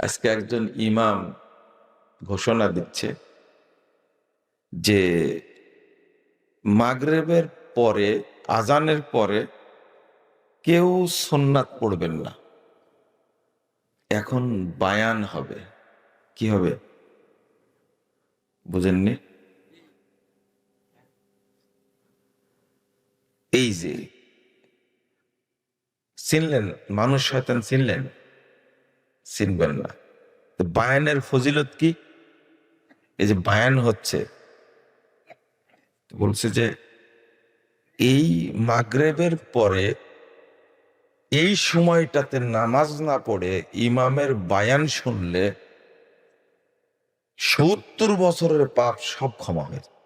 আজকে একজন ইমাম ঘোষণা দিচ্ছে যে মাগরিবের পরে, আজানের পরে কেউ সুন্নাত পড়বেন না, এখন বায়ান হবে। কি হবে বুঝেননি? এই যে চিনলেন, মানুষ শয়তান চিনলেন? চিনবেন না। তো বায়ানের ফজিলত কি? এই যে বায়ান হচ্ছে, বলছে যে এই মাগরিবের পরে এই সময়টাতে নামাজ না পড়ে ইমামের বায়ান শুনলে ৭০ বছরের পাপ সব ক্ষমা হয়ে যায়।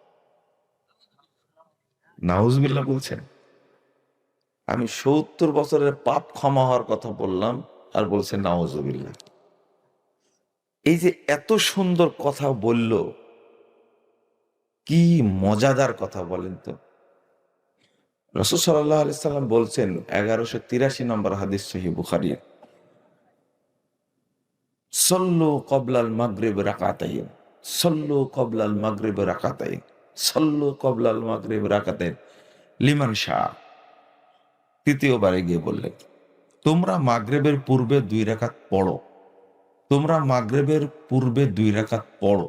নাউজুবিল্লাহ বলছেন। আমি ৭০ বছরের পাপ ক্ষমা হওয়ার কথা বললাম, আর বলছে নাউজুবিল্লাহ। এই যে এত সুন্দর কথা বলল, কি মজাদার কথা বলেন তো। রাসূল সাল্লাল্লাহু আলাইহি সাল্লাম বলছেন, 1183 নম্বর হাদিস সহিহ বুখারী, সল্লু কবলাল মাগরিব রাকাতাইন, সল্লু কবলাল মাগরিব রাকাতাইন, সল্লু কবলাল মাগরিব রাকাতাইন লিমান শাআ। তৃতীয়বারে গিয়ে বললেন, তোমরা মাগরিবের পূর্বে 2 রাকাত পড়ো, তোমরা মাগরিবের পূর্বে 2 রাকাত পড়ো,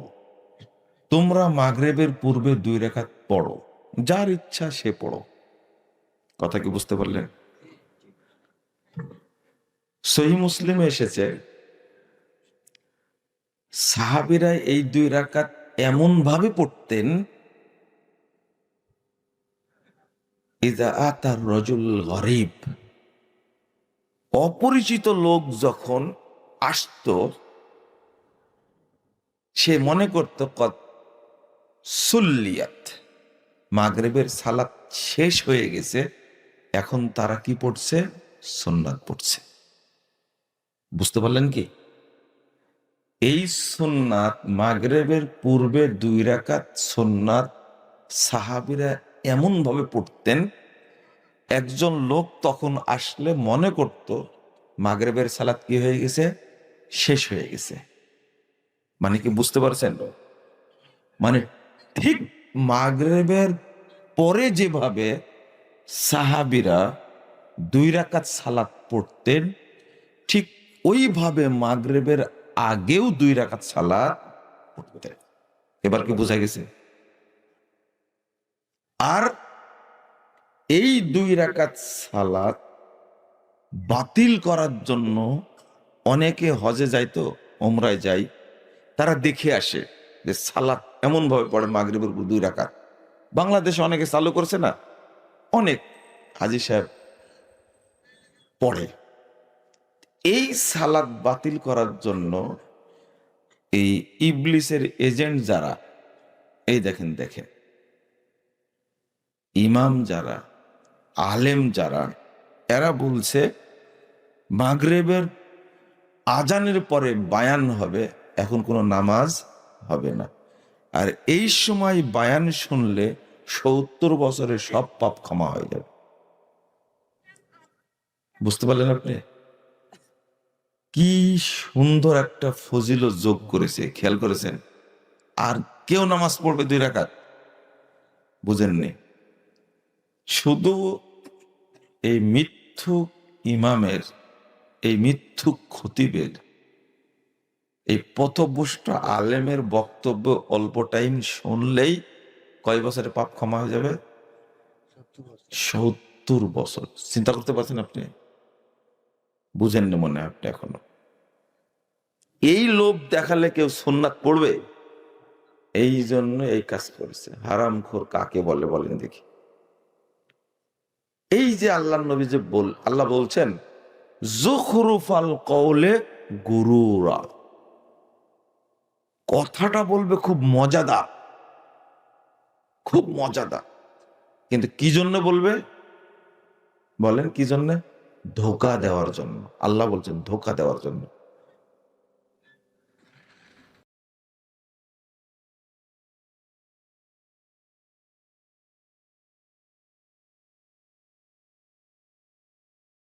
তোমরা মাগরিবের পূর্বে 2 রাকাত পড়ো, যার ইচ্ছা সে পড়ো। কথা কি বুঝতে পারলেন? সহিহ মুসলিমে এসেছে, সাহাবীরা এই 2 রাকাত এমন ভাবে পড়তেন, ইযা আতার রাজুল গরীব, অপরিচিত লোক যখন আসতো, সে মনে করত কদ সুল্লিয়াত, মাগরিবের সালাত শেষ হয়ে গেছে, এখন তারা কি পড়ছে? সুন্নাত পড়ছে। বুঝতে পারলেন কি? এই সুন্নাত, মাগরিবের পূর্বে 2 রাকাত সুন্নাত সাহাবীরা এমন ভাবে পড়তেন, একজন লোক তখন আসলে মনে করত মাগরিবের সালাত কি হয়ে গেছে? শেষ হয়ে গেছে। মানে কি বুঝতে পারছেন? মানে ঠিক মাগরিবের পরে যেভাবে সাহাবীরা 2 রাকাত সালাত পড়তেন, ঠিক ওইভাবে মাগরিবের আগেও 2 রাকাত সালাত পড়তেন। এবার কি বোঝা গেছে? আর এই 2 রাকাত সালাত বাতিল করার জন্য অনেকে হজে যাইতো, ওমরায় যায়, তারা দেখে আসে যে সালাত এমন ভাবে পড়ে মাগরিবের 2 রাকাত। বাংলাদেশে অনেকে চালু করছে না, অনেক হাজী সাহেব পড়ে। এই সালাত বাতিল করার জন্য এই ইবলিসের এজেন্ট যারা, এই দেখেন ইমাম যারা, আলেম যারা, এরা বলছে মাগরিবের আজানের পরে বায়ান হবে, এখন কোনো নামাজ হবে না। আর এই সময় বায়ান শুনলে ৭০ বছরের সব পাপ ক্ষমা হয়ে যাবে। বুঝতে পারলেন আপনি? কি সুন্দর একটা ফজিলত যোগ করেছে, খেয়াল করেছেন? আর কেউ নামাজ পড়বে 2 রাকাত? বুঝেননি? শুধু এই মিথ্যুক ইমামের, এই মিথ্যুক খতিবের, এই পথভ্রষ্ট আলেমের বক্তব্য অল্প টাইম শুনলেই কয় বছরের পাপ ক্ষমা হয়ে যাবে? ৭০ বছর। চিন্তা করতে পারছেন আপনি? বুঝেননি মনে হয় আপনি এখনো। এই লোভ দেখালে কেউ সুন্নাত পড়বে? এই জন্য এই কাজ করেছে। হারামখোর কাকে বলে বলেন দেখি? এই যে আল্লাহর নবী যে আল্লাহ বলছেন যুখরুফাল কওলে গুরুরা, কথাটা বলবে খুব মজাদার, খুব মজাদার, কিন্তু কি জন্য বলবে? বলেন কি জন্য? ধোঁকা দেওয়ার জন্য। আল্লাহ বলছেন ধোঁকা দেওয়ার জন্য।